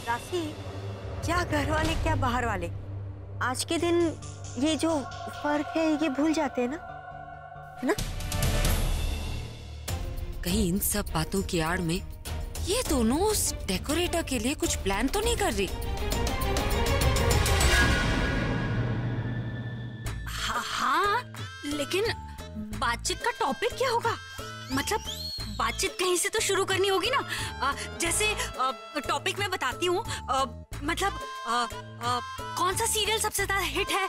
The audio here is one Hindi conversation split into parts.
दासी, क्या घर वाले क्या बाहर वाले, आज के दिन ये जो फर्क है ये भूल जाते हैं ना, है ना? कहीं इन सब बातों की आड़ में ये दोनों उस डेकोरेटर के लिए कुछ प्लान तो नहीं कर रही? हाँ, लेकिन बातचीत का टॉपिक क्या होगा? मतलब बातचीत कहीं से तो शुरू करनी होगी ना। जैसे टॉपिक मैं बताती हूँ। मतलब कौन सा सीरियल सबसे ज्यादा हिट है,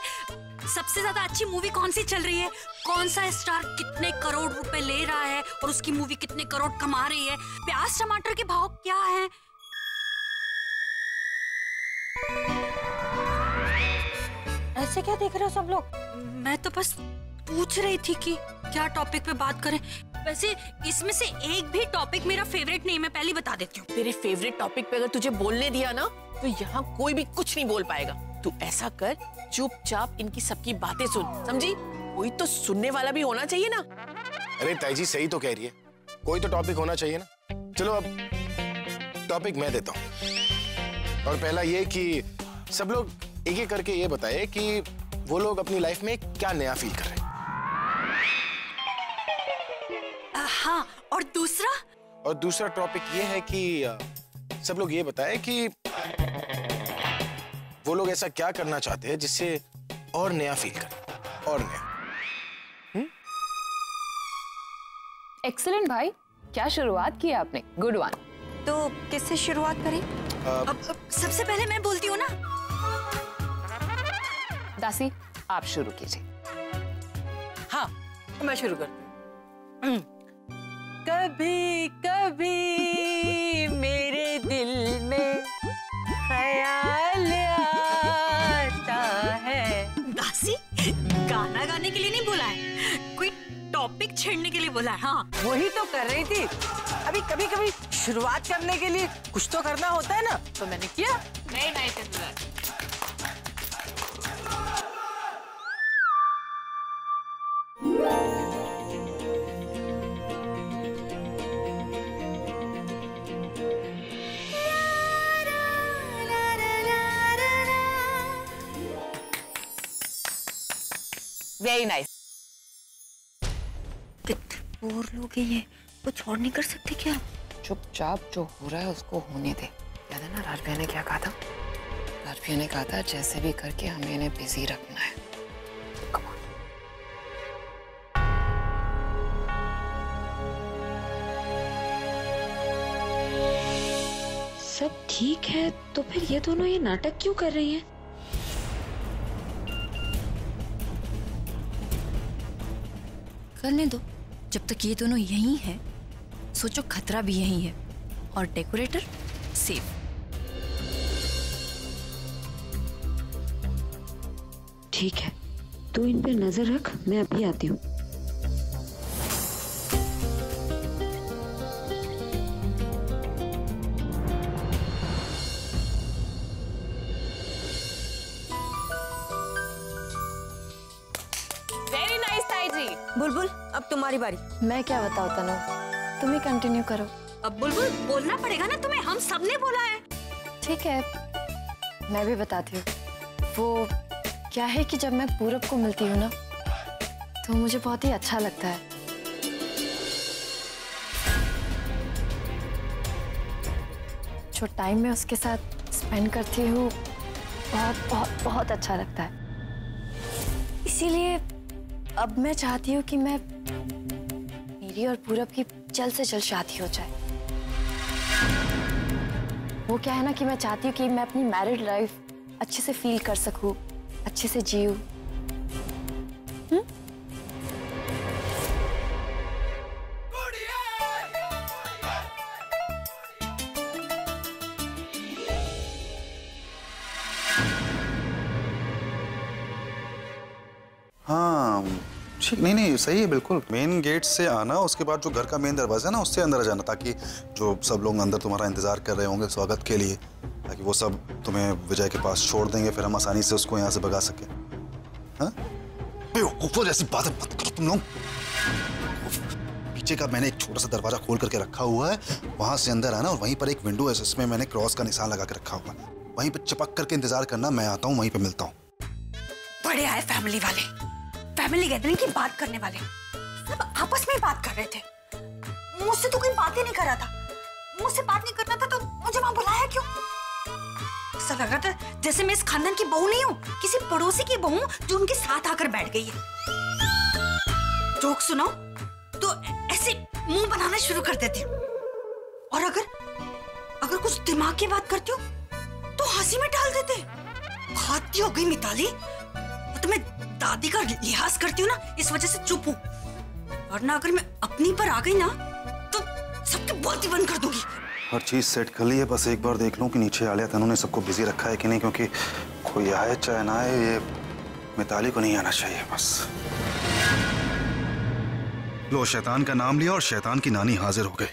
सबसे ज्यादा अच्छी मूवी कौन सी चल रही है, कौन सा स्टार कितने करोड़ रुपए ले रहा है और उसकी मूवी कितने करोड़ कमा रही है, प्याज टमाटर के भाव क्या हैं। ऐसे क्या देख रहे हो सब लोग? मैं तो बस पूछ रही थी कि क्या टॉपिक पे बात करें। वैसे इसमें से एक भी टॉपिक मेरा फेवरेट नहीं, मैं पहले बता देती हूँ। तेरे फेवरेट टॉपिक पे अगर तुझे बोलने दिया ना तो यहाँ कोई भी कुछ नहीं बोल पाएगा। तू ऐसा कर, चुपचाप इनकी सबकी बातें सुन, समझी? कोई तो सुनने वाला भी होना चाहिए ना। अरे ताई जी सही तो कह रही है, कोई तो टॉपिक होना चाहिए ना। चलो अब टॉपिक मैं देता हूँ। और पहला ये कि सब लोग एक एक करके ये बताए कि वो लोग अपनी लाइफ में क्या नया फील कर रहे हैं। हाँ, और दूसरा? और दूसरा टॉपिक ये है कि सब लोग ये बताए कि वो लोग ऐसा क्या करना चाहते हैं जिससे और नया फील करें, और नया। एक्सीलेंट भाई, क्या शुरुआत की आपने, गुड वन। तो किससे शुरुआत करें? अब सबसे पहले मैं बोलती हूँ ना। दासी, आप शुरू कीजिए। हाँ, मैं शुरू करती हूँ। कभी कभी मेरे दिल में ख्याल आता है। दासी, गाना गाने के लिए नहीं बोला है, कोई टॉपिक छेड़ने के लिए बोला है। हाँ, वही तो कर रही थी। अभी कभी कभी शुरुआत करने के लिए कुछ तो करना होता है ना, तो मैंने किया। नहीं वेरी नाइस। कितने बोर लोग हैं ये, कुछ और नहीं कर सकते क्या? चुपचाप जो हो रहा है उसको होने दे। याद है ना राजभिया ने क्या कहा था? राजभिया ने कहा था जैसे भी करके हमें इन्हें बिजी रखना है। Come on. सब ठीक है तो फिर ये दोनों ये नाटक क्यों कर रही हैं? करने दो, जब तक ये दोनों यहीं हैं, सोचो खतरा भी यहीं है और डेकोरेटर सेफ। ठीक है, तू इन पे नजर रख, मैं अभी आती हूँ। वेरी नाइस ताई जी। बुलबुल, अब तुम्हारी बारी। मैं क्या बताऊँ तनु, तुम ही कंटिन्यू करो। अब बुलबुल बोलना पड़ेगा ना तुम्हें, हम सबने बोला है। ठीक है, मैं भी बताती हूँ। वो क्या है कि जब मैं पूरब को मिलती हूँ ना तो मुझे बहुत ही अच्छा लगता है। जो टाइम मैं उसके साथ स्पेंड करती हूँ बहुत बहुत बहुत अच्छा लगता है। इसीलिए अब मैं चाहती हूँ कि मेरी और पूरब की जल्द से जल्द शादी हो जाए। वो क्या है ना कि मैं चाहती हूँ कि मैं अपनी मैरिड लाइफ अच्छे से फील कर सकूं, अच्छे से जीऊं। हाँ ठीक, नहीं सही है बिल्कुल। मेन गेट से आना, उसके बाद जो घर का मेन दरवाजा है ना उससे अंदर आ जाना, ताकि जो सब लोग अंदर तुम्हारा इंतजार कर रहे होंगे स्वागत के लिए, ताकि वो सब तुम्हें विजय के पास छोड़ देंगे, फिर हम आसानी से उसको यहाँ से भगा सके। हाँ, बेवकूफों जैसी बातें मत करो तुम लोग। पीछे का मैंने एक छोटा छोटा सा दरवाजा खोल करके रखा हुआ है, वहां से अंदर आना और वहीं पर एक विंडो है जिसमें मैंने क्रॉस का निशान लगा के रखा हुआ है, वहीं पर चिपक करके इंतजार करना, मैं आता हूँ, वहीं पे मिलता हूँ। बड़े आए फैमिली वाले, फैमिली गैदरिंग की बात करने वाले, सब आपस में ही बात कर रहे थे। मुझसे तो कोई बात ही नहीं कर रहा था, मुझसे बात नहीं करना था तो मुझे वहां बुलाया क्यों? ऐसा लग रहा था जैसे मैं इस खानदान की बहू नहीं हूँ, किसी पड़ोसी की बहू जो उनके साथ आकर बैठ गई है। जोक सुनाओ तो ऐसे मुंह बनाना शुरू कर देती हूँ, और अगर कुछ दिमाग की बात करती हूँ तो हंसी में डाल देते। खाती हो गई मिताली, तो मैं दादी का लिहाज करती हूँ ना, इस वजह से चुप हूँ, वरना अगर मैं अपनी पर आ गई ना तो सबकी बातें बंद कर दूंगी। हर चीज सेट कर ली है, बस एक बार देख लूं कि नीचे आलिया तनु ने सबको बिजी रखा है कि नहीं, क्योंकि कोई आए चाहे ना आए, ये मिताली को नहीं आना चाहिए बस। लो, शैतान का नाम लिया और शैतान की नानी हाजिर हो गई।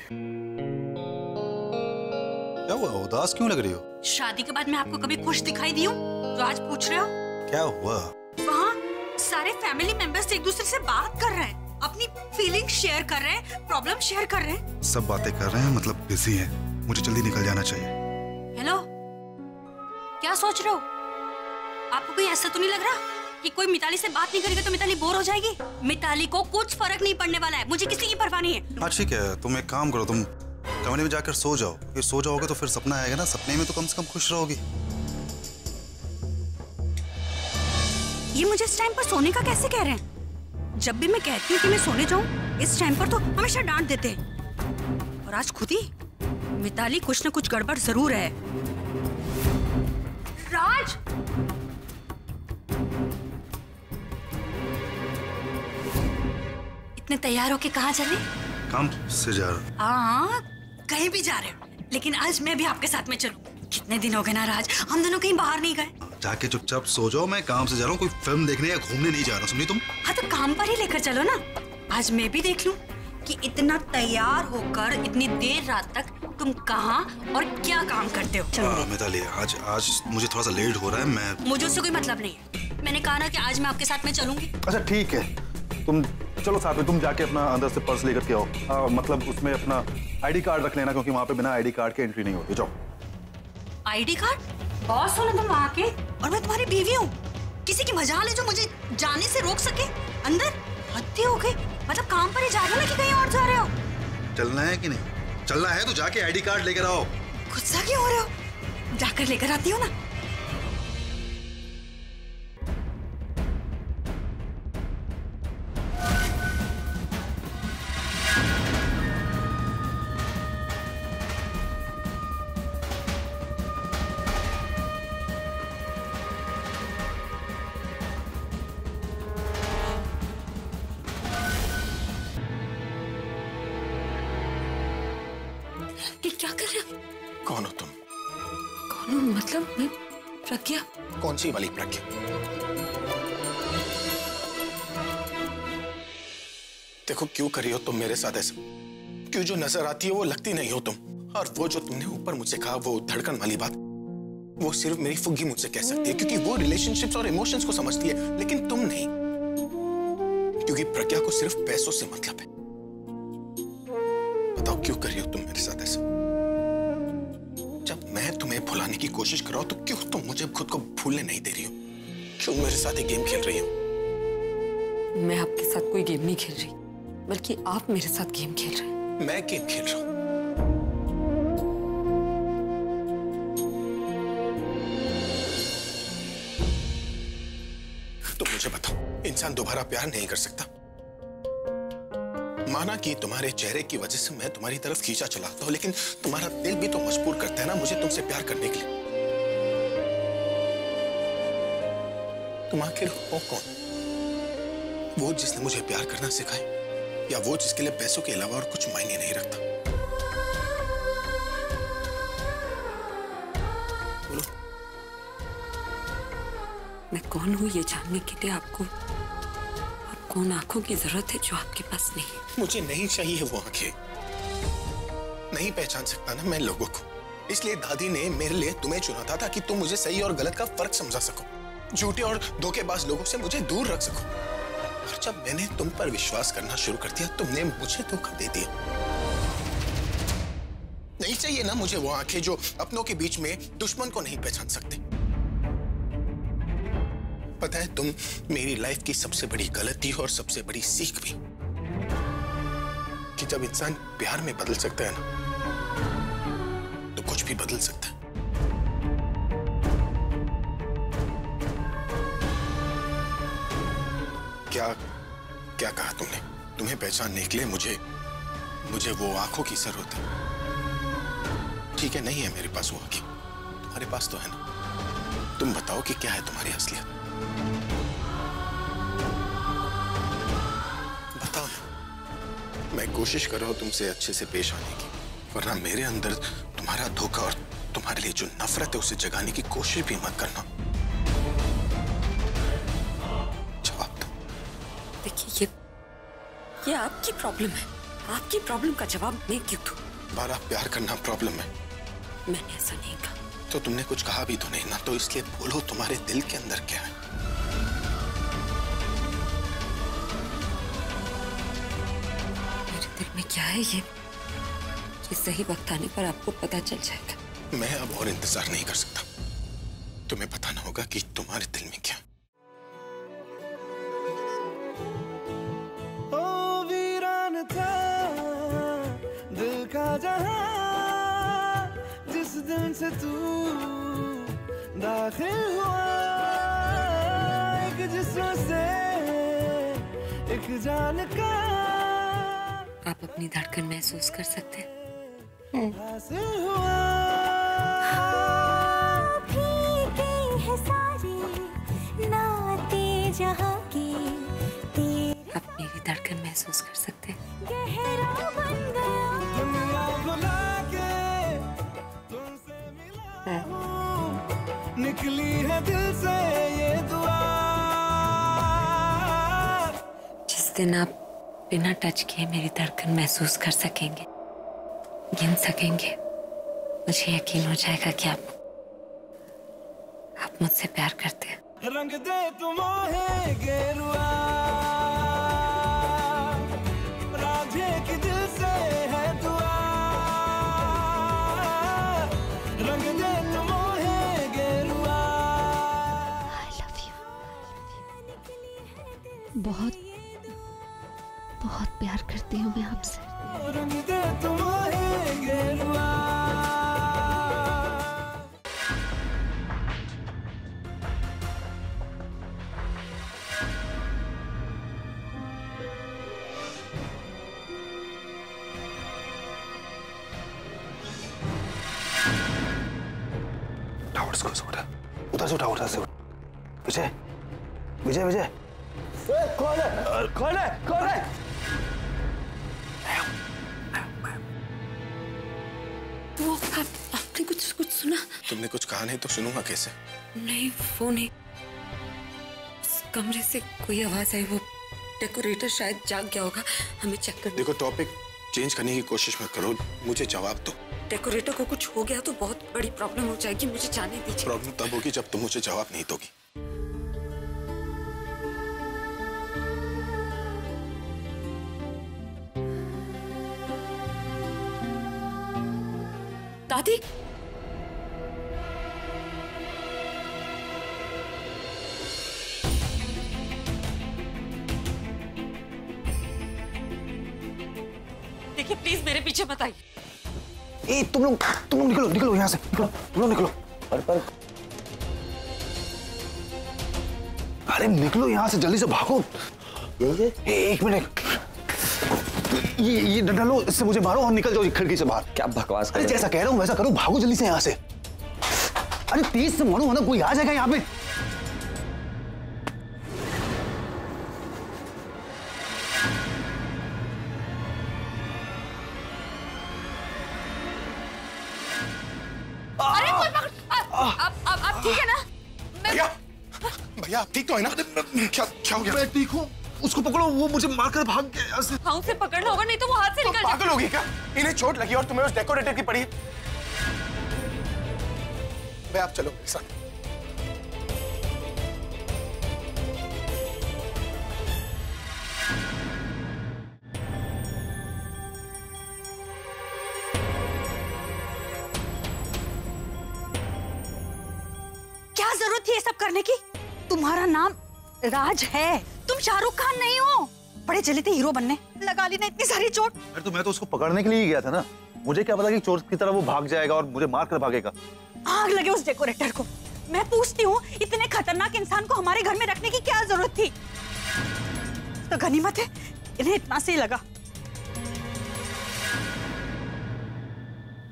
क्या हुआ, उदास क्यों लग रही हो? शादी के बाद मैं आपको कभी खुश दिखाई दी हूँ जो आज पूछ रहे हो? क्या हुआ? वहाँ सारे फैमिली मेंबर्स एक दूसरे से बात कर रहे हैं, अपनी फीलिंग शेयर कर रहे हैं, प्रॉब्लम शेयर कर रहे हैं। सब बातें कर रहे हैं, मतलब बिजी हैं। मुझे जल्दी निकल जाना चाहिए। हेलो, क्या सोच रहे हो? आपको कोई ऐसा तो नहीं लग रहा कि कोई मिताली से बात नहीं करेगा तो मिताली बोर हो जाएगी? मिताली को कुछ फर्क नहीं पड़ने वाला है, मुझे किसी की परवाह नहीं है। हाँ ठीक है, तुम एक काम करो, तुम कमरे में जाकर सो जाओ। ये सो जाओगे तो फिर सपना आएगा ना, सपने में तो कम से कम खुश रहोगी। ये मुझे इस टाइम पर सोने का कैसे कह रहे हैं? जब भी मैं कहती हूँ कि मैं सोने जाऊँ इस टाइम पर तो हमेशा डांट देते हैं, और आज खुद ही मिताली कुछ न कुछ गड़बड़ जरूर है। राज, इतने तैयार होके कहाँ चले? काम से जा रहा। हाँ, कहीं भी जा रहे हो, लेकिन आज मैं भी आपके साथ में चलूं। कितने दिन हो गए ना राज, हम दोनों कहीं बाहर नहीं गए। जाके चुपचाप सो जाओ, मैं काम से जा रहा हूँ, कोई फिल्म देखने या घूमने नहीं जा रहा, सुनी तुम? हाँ तो काम पर ही लेकर चलो ना, आज मैं भी देख लूं कि इतना तैयार होकर इतनी देर रात तक तुम कहाँ और क्या काम करते हो। मिताली, आज मुझे थोड़ा सा लेट हो रहा है, मैं। मुझे उससे कोई मतलब नहीं है, मैंने कहा ना कि आज मैं आपके साथ में चलूंगी। अच्छा ठीक है, तुम चलो साथ में, तुम जाके अपना अंदर से पर्स लेकर के आओ। मतलब उसमें अपना आईडी कार्ड रख लेना, क्योंकि वहाँ पे बिना आईडी कार्ड के एंट्री नहीं होती। जाओ। ID card? बॉस हो ना तुम वहाँ के, और मैं तुम्हारी बीवी हूँ। किसी की मजाल है जो मुझे जाने से रोक सके अंदर? हद हो गई, मतलब काम पर ही जा रहे हो ना कि कहीं और जा रहे हो? चलना है कि नहीं? चलना है तो जाके आईडी कार्ड लेकर आओ। गुस्सा क्यों हो रहे हो? जाकर लेकर आती हो ना। क्या कर रहे हो? कौन हो तुम? कौन हो मतलब? मैं प्रज्ञा। कौन सी वाली प्रज्ञा? देखो क्यों करी हो तुम मेरे साथ ऐसा? क्यों जो नजर आती है वो लगती नहीं हो तुम? और वो जो तुमने ऊपर मुझसे कहा, वो धड़कन वाली बात, वो सिर्फ मेरी फुग्गी मुझसे कह सकती है, क्योंकि वो रिलेशनशिप्स और इमोशंस को समझती है, लेकिन तुम नहीं, क्योंकि प्रज्ञा को सिर्फ पैसों से मतलब है। बताओ क्यों करी हो तुम मेरे साथ ऐसा? जब मैं तुम्हें भुलाने की कोशिश कर रहा हूं तो क्यों तुम मुझे खुद को भूलने नहीं दे रही हो? क्यों मेरे साथ एक गेम खेल रही हो? मैं आपके साथ कोई गेम नहीं खेल रही, बल्कि आप मेरे साथ गेम खेल रहे हैं। मैं गेम खेल रहा हूं? तो मुझे बताओ, इंसान दोबारा प्यार नहीं कर सकता? माना कि तुम्हारे चेहरे की वजह से मैं तुम्हारी तरफ खींचा चलाता हूं, लेकिन तुम्हारा दिल भी तो मजबूर करता है ना मुझे तुमसे प्यार करने के लिए। तुम आखिर हो कौन? वो जिसने मुझे प्यार करना सिखाया, या वो जिसके लिए पैसों के अलावा और कुछ मायने नहीं रखता? बोलो। मैं कौन हूँ ये जानने के लिए आपको कौन आंखों की जरूरत है जो आपके पास नहीं है? मुझे नहीं चाहिए वो आंखें। नहीं पहचान सकता ना मैं लोगों को, इसलिए दादी ने मेरे लिए तुम्हें चुना था ताकि तुम मुझे सही और गलत का फर्क समझा सको, झूठे और धोखेबाज लोगों से मुझे दूर रख सको। और जब मैंने तुम पर विश्वास करना शुरू कर दिया, तुमने मुझे धोखा दे दिया। नहीं चाहिए ना मुझे वो आंखें जो अपनों के बीच में दुश्मन को नहीं पहचान सकते। पता है, तुम मेरी लाइफ की सबसे बड़ी गलती और सबसे बड़ी सीख भी, कि जब इंसान प्यार में बदल सकता है ना, तो कुछ भी बदल सकता है। क्या कहा तुमने? तुम्हें पहचानने के लिए मुझे वो आंखों की जरूरत है। ठीक है, नहीं है मेरे पास वो आंखें, तुम्हारे पास तो है ना। तुम बताओ कि क्या है तुम्हारी असलियत? बताओ ना। मैं कोशिश कर रहा हूं तुमसे अच्छे से पेश आने की, वरना मेरे अंदर तुम्हारा धोखा और तुम्हारे लिए जो नफरत है उसे जगाने की कोशिश भी मत करना। जवाब दो। देखिए, ये आपकी प्रॉब्लम है। आपकी प्रॉब्लम का जवाब मैं क्यों दूं? बारा प्यार करना प्रॉब्लम है? मैंने ऐसा नहीं कहा। तो तुमने कुछ कहा भी तो नहीं ना, तो इसलिए बोलो तुम्हारे दिल के अंदर क्या है? मेरे दिल में क्या है ये सही वक्त आने पर आपको पता चल जाएगा। मैं अब और इंतजार नहीं कर सकता। तुम्हें बताना होगा कि तुम्हारे दिल में क्या। ओ वीरान था दिल का जहां, जिस दिन से तू दाखिल हुआ, एक जिस्म से एक जान का आप अपनी धड़कन महसूस कर सकते हैं? हासिल हुआ। है सारी नाते जहां की, आप मेरी धड़कन महसूस कर सकते हैं? गहरा बन गया दुनिया बुला के तुमसे मिला हूँ, निकली है दिल से ये दुआ। जिस दिन आप बिना टच किए मेरी धड़कन महसूस कर सकेंगे, गिन सकेंगे, मुझे यकीन हो जाएगा कि आप मुझसे प्यार करते हैं। रंग दे तुम है गेरुआ, राधे की दिल से है दुआ, रंग दे तुम है गेरुआ। I love you. बहुत बहुत प्यार करती हूँ मैं आपसे। रंग दे तुम है गेरुआ। उधर से उठा से। विजय विजय विजय, कौन है? कौन है? कौन है? तो आपने कुछ सुना? तुमने कुछ कहा नहीं तो सुनूंगा कैसे? नहीं, वो नहीं। उस कमरे से कोई आवाज आई, वो डेकोरेटर शायद जाग गया होगा। हमें चेक कर। देखो, टॉपिक चेंज करने की कोशिश मत करो, मुझे जवाब दो। डेकोरेटर को कुछ हो गया तो बहुत बड़ी प्रॉब्लम हो जाएगी, मुझे जाने दीजिए। प्रॉब्लम तब होगी जब तुम मुझे जवाब नहीं दोगी। दादी, देखिए प्लीज मेरे पीछे मत आइए। ए, तुम लोग निकलो यहाँ से, निकलो। अरे निकलो यहाँ से, जल्दी से भागो। एक मिनट, ये डंडा लो, इससे मुझे मारो और निकल जाओ खिड़की से बाहर। क्या बकवास कर रहे हो? जैसा कह रहा हूँ वैसा करो, भागो जल्दी से यहाँ से। अरे तेज से मारो, वरना कोई आ जाएगा यहाँ पे। अरे कोई पकड़, आप ठीक है ना? भैया आप ठीक तो है ना? क्या हो गया? मैं ठीक हूँ। उसको पकड़ो, वो मुझे मारकर भाग गया यहाँ से। हाँ, उसे पकड़ना होगा, नहीं तो वो हाथ से निकल पागल होगी क्या? इन्हें चोट लगी और तुम्हें उस डेकोरेटर की पड़ी। भाई आप चलो मेरे साथ। जरूरत थी ये सब करने की? तुम्हारा नाम राज है, तुम शाहरुख खान नहीं हो। बड़े जल्दी थे हीरो बनने, लगा ली ना इतनी सारी चोट। अरे तो मैं तो उसको पकड़ने के लिए ही गया था ना, मुझे क्या पता कि चोर की तरह वो भाग जाएगा और मुझे मार कर भागेगा। आग लगे उस डेकोरेटर को। मैं पूछती हूँ, इतने खतरनाक इंसान को हमारे घर में रखने की क्या जरूरत थी? तो गनीमत है इन्हें इतना सही लगा।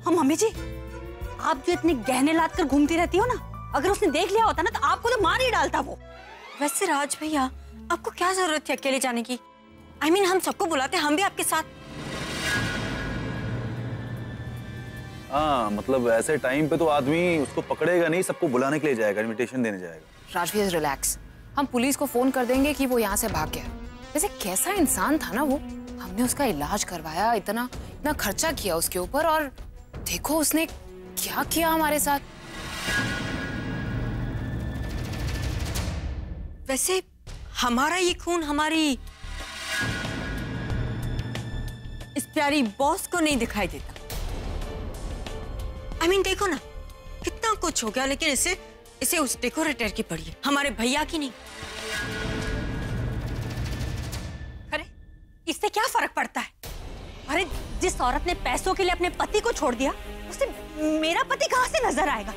हाँ मम्मी जी, आप जो इतने गहने लाद कर घूमती रहती हो ना, अगर उसने देख लिया होता ना तो आपको तो मार ही डालता वो। वैसे राज भैया, आपको क्या जरूरत थी अकेले जाने की? I mean, हम सबको बुलाते, हम भी आपके साथ। हाँ, मतलब ऐसे टाइम पे तो आदमी उसको पकड़ेगा नहीं, सबको बुलाने के लिए जाएगा, इनविटेशन देने जाएगा। राजवीर रिलैक्स, हम पुलिस को फोन कर देंगे कि वो यहाँ से भाग गया। वैसे कैसा इंसान था ना वो, हमने उसका इलाज करवाया, इतना खर्चा किया उसके ऊपर, और देखो उसने क्या किया हमारे साथ। वैसे हमारा ये खून हमारी इस प्यारी बॉस को नहीं दिखाई देता। I mean, देखो ना कितना कुछ हो गया, लेकिन इसे उस डेकोरेटर की पड़ी है, हमारे भैया की नहीं। अरे इससे क्या फर्क पड़ता है? अरे जिस औरत ने पैसों के लिए अपने पति को छोड़ दिया, उसे मेरा पति कहाँ से नजर आएगा?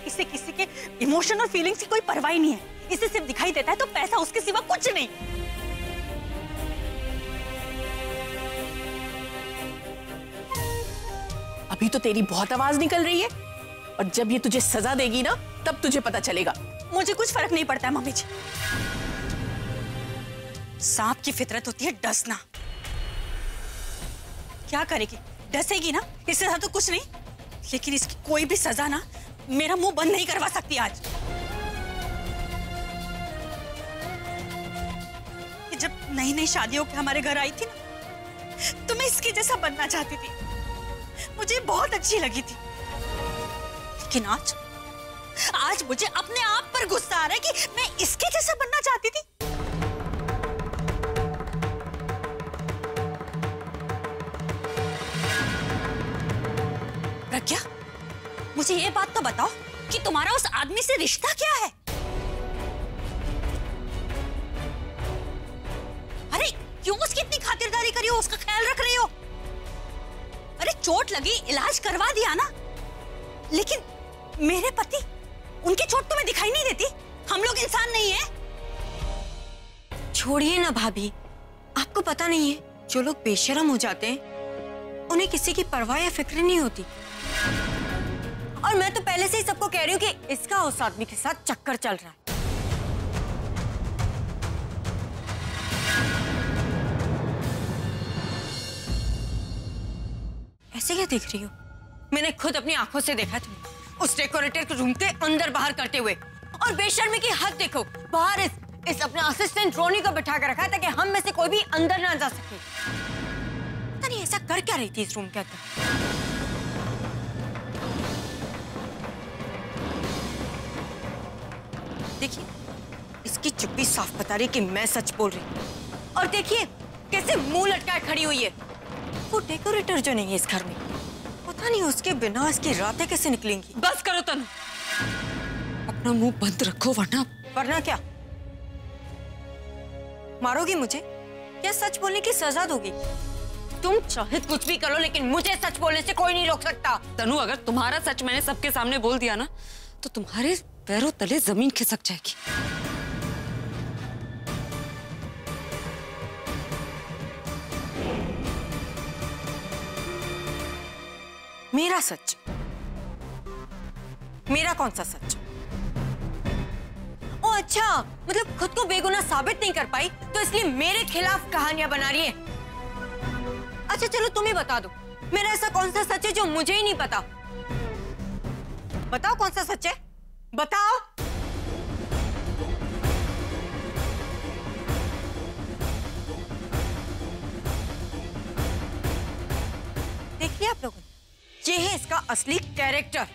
इससे किसी के इमोशन और फीलिंग्स की कोई परवाह नहीं है। इसे सिर्फ दिखाई देता है तो पैसा, उसके सिवा कुछ नहीं। अभी तो तेरी बहुत आवाज निकल रही है, और जब ये तुझे सजा देगी ना तब तुझे पता चलेगा। मुझे कुछ फर्क नहीं पड़ता है मम्मी जी। सांप की फितरत होती है डसना। क्या करेगी? डसेगी ना, इससे ज्यादा तो कुछ नहीं। लेकिन इसकी कोई भी सजा ना मेरा मुंह बंद नहीं करवा सकती आज। जब नई नई शादी होकर हमारे घर आई थी ना, तो मैं इसके जैसा बनना चाहती थी, मुझे बहुत अच्छी लगी थी। लेकिन आज मुझे अपने आप पर गुस्सा आ रहा है कि मैं इसके जैसा बनना चाहती थी। प्रज्ञा, मुझे ये बात तो बताओ कि तुम्हारा उस आदमी से रिश्ता क्या है? अरे क्यों उसकी इतनी खातिरदारी करी हो, उसका ख्याल रख रही हो? अरे चोट लगी, इलाज करवा दिया ना। लेकिन मेरे पति, उनकी चोट तुम्हें दिखाई नहीं देती? हम लोग इंसान नहीं है? छोड़िए ना भाभी, आपको पता नहीं है, जो लोग बेशरम हो जाते हैं उन्हें किसी की परवाह या फिक्र नहीं होती। और मैं तो पहले से ही सबको कह रही हूँ कि इसका उस आदमी के साथ चक्कर चल रहा है। ऐसे क्या देख रही हो? मैंने खुद अपनी आंखों से देखा तुम्हें उस डेकोरेटर को रूम के अंदर बाहर करते हुए। और बेशर्मी की हद देखो, बाहर इस अपने असिस्टेंट रोनी को बिठा कर रखा है ताकि हम में से कोई भी अंदर ना जा सके। पता नहीं ऐसा कर क्या रही थी इस रूम के अंदर। देखिए, इसकी चुप्पी साफ बता रही कि मैं सच बोल रही हूँ। और देखिए कैसे मुंह लटकाए खड़ी हुई है। वो डेकोरेटर जो नहीं है इस घर में, पता नहीं उसके बिना इसकी रातें कैसे निकलेंगी। बस करो तनु, अपना मुंह बंद रखो, वरना क्या? मारोगी मुझे या सच बोलने की सजा दोगी? तुम चाहे कुछ भी करो, लेकिन मुझे सच बोलने से कोई नहीं रोक सकता। तनु, अगर तुम्हारा सच मैंने सबके सामने बोल दिया ना, तो तुम्हारे पैरों तले जमीन खिसक जाएगी। मेरा सच? मेरा कौन सा सच? ओ अच्छा, मतलब खुद को बेगुनाह साबित नहीं कर पाई तो इसलिए मेरे खिलाफ कहानियां बना रही है। अच्छा चलो तुम ही बता दो, मेरा ऐसा कौन सा सच है जो मुझे ही नहीं पता? बताओ कौन सा सच है, बताओ। देख लिया आप लोगों ने, ये है इसका असली कैरेक्टर।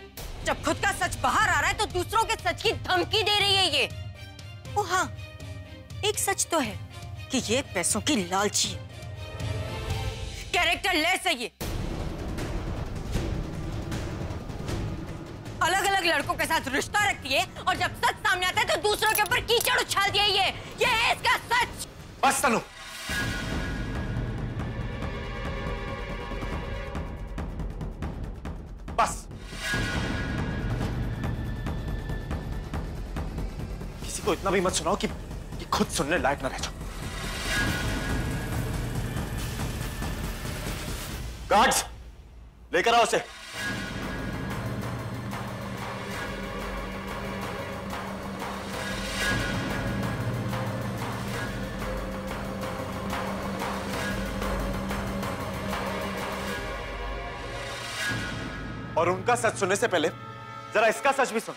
जब खुद का सच बाहर आ रहा है तो दूसरों के सच की धमकी दे रही है ये। ओ हाँ, एक सच तो है कि ये पैसों की लालची है, कैरेक्टर लेस है ये। अलग अलग अलग लड़कों के साथ रिश्ता रखती है और जब सच सामने आता है तो दूसरों के ऊपर कीचड़ उछालती है। ये है इसका सच। बस तनु, बस। किसी को इतना भी मत सुनाओ कि खुद सुनने लायक ना रह जाओ। गार्ड्स, लेकर आओ उसे। और उनका सच सुनने से पहले जरा इसका सच भी सुन।